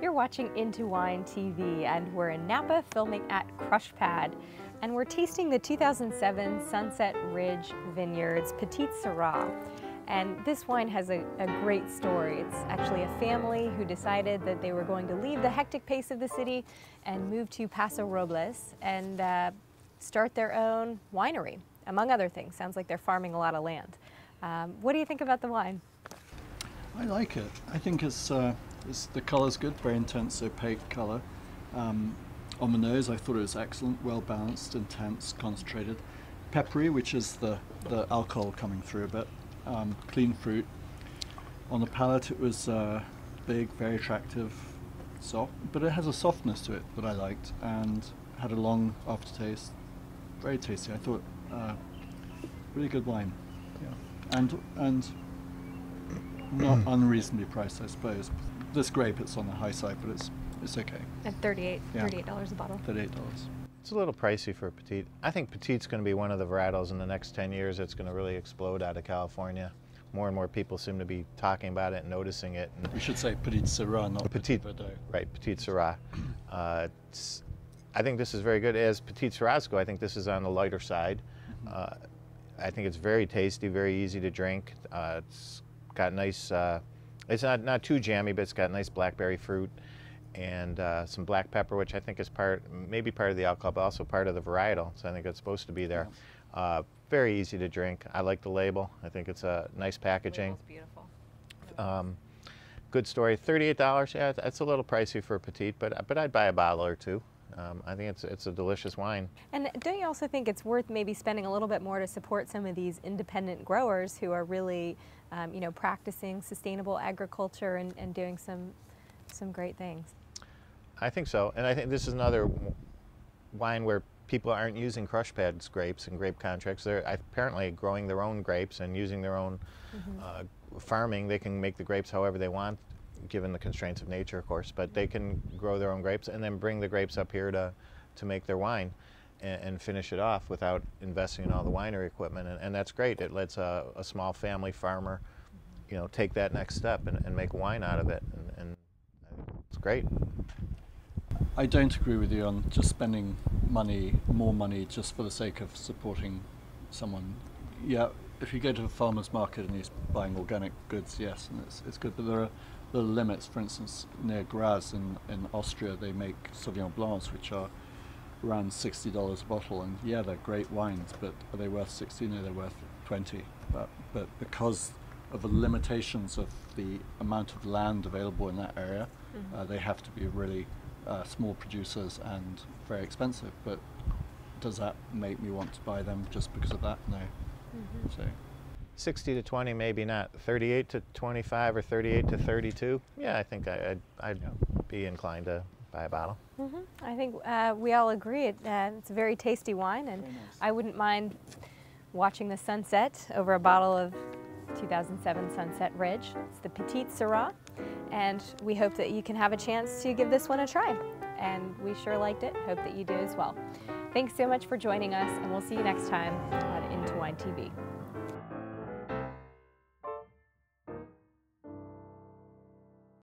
You're watching IntoWineTV, and we're in Napa filming at Crushpad, and we're tasting the 2007 Sunset Ridge Vineyards Petite Syrah. And this wine has a great story. It's actually a family who decided that they were going to leave the hectic pace of the city and move to Paso, Robles, and start their own winery, among other things. Sounds like they're farming a lot of land. What do you think about the wine? I like it. I think the colour's good, very intense, opaque colour. On the nose, I thought it was excellent, well balanced, intense, concentrated. Peppery, which is the alcohol coming through a bit. Clean fruit. On the palate, it was big, very attractive, soft, but it has a softness to it that I liked, and had a long aftertaste. Very tasty. I thought really good wine. Yeah, and not unreasonably priced, I suppose. This grape, it's on the high side, but it's okay. At $38 a bottle. $38. It's a little pricey for Petite. I think Petite's going to be one of the varietals in the next 10 years that's going to really explode out of California. More and more people seem to be talking about it and noticing it. And we should say Petite Syrah, not Petite Verdot. Right, Petite Syrah. I think this is very good. As Petite Syrahs go, I think this is on the lighter side. I think it's very tasty, very easy to drink. It's got nice, it's not too jammy, but it's got nice blackberry fruit and some black pepper, which I think is maybe part of the alcohol, but also part of the varietal. So I think it's supposed to be there. Very easy to drink. I like the label. I think it's a nice packaging. The label's beautiful. Good story. $38. Yeah, it's a little pricey for Petite, but I'd buy a bottle or two. I think it's a delicious wine. And don't you also think it's worth maybe spending a little bit more to support some of these independent growers who are really, practicing sustainable agriculture and doing some great things? I think so, and I think this is another wine where people aren't using Crushpad's grapes and grape contracts. They're apparently growing their own grapes and using their own farming. They can make the grapes however they want, given the constraints of nature, of course, but they can grow their own grapes and then bring the grapes up here to make their wine and finish it off without investing in all the winery equipment, and that's great. It lets a small family farmer, take that next step and make wine out of it, and it's great. I don't agree with you on just spending more money just for the sake of supporting someone. Yeah, if you go to a farmer's market and he's buying organic goods, yes, and it's good, but there are limits. For instance, near Graz in Austria, they make Sauvignon Blancs, which are around $60 a bottle, and yeah, they're great wines, but are they worth 60? No, they're worth 20. But because of the limitations of the amount of land available in that area, they have to be really small producers and very expensive. But does that make me want to buy them just because of that? No. So 60 to 20, maybe not. 38 to 25 or 38 to 32. Yeah, I think I'd be inclined to buy a bottle. I think we all agree it's a very tasty wine, and nice. I wouldn't mind watching the sunset over a bottle of 2007 Sunset Ridge. It's the Petite Syrah, and we hope that you can have a chance to give this one a try. And we sure liked it. Hope that you do as well. Thanks so much for joining us, and we'll see you next time on IntoWineTV.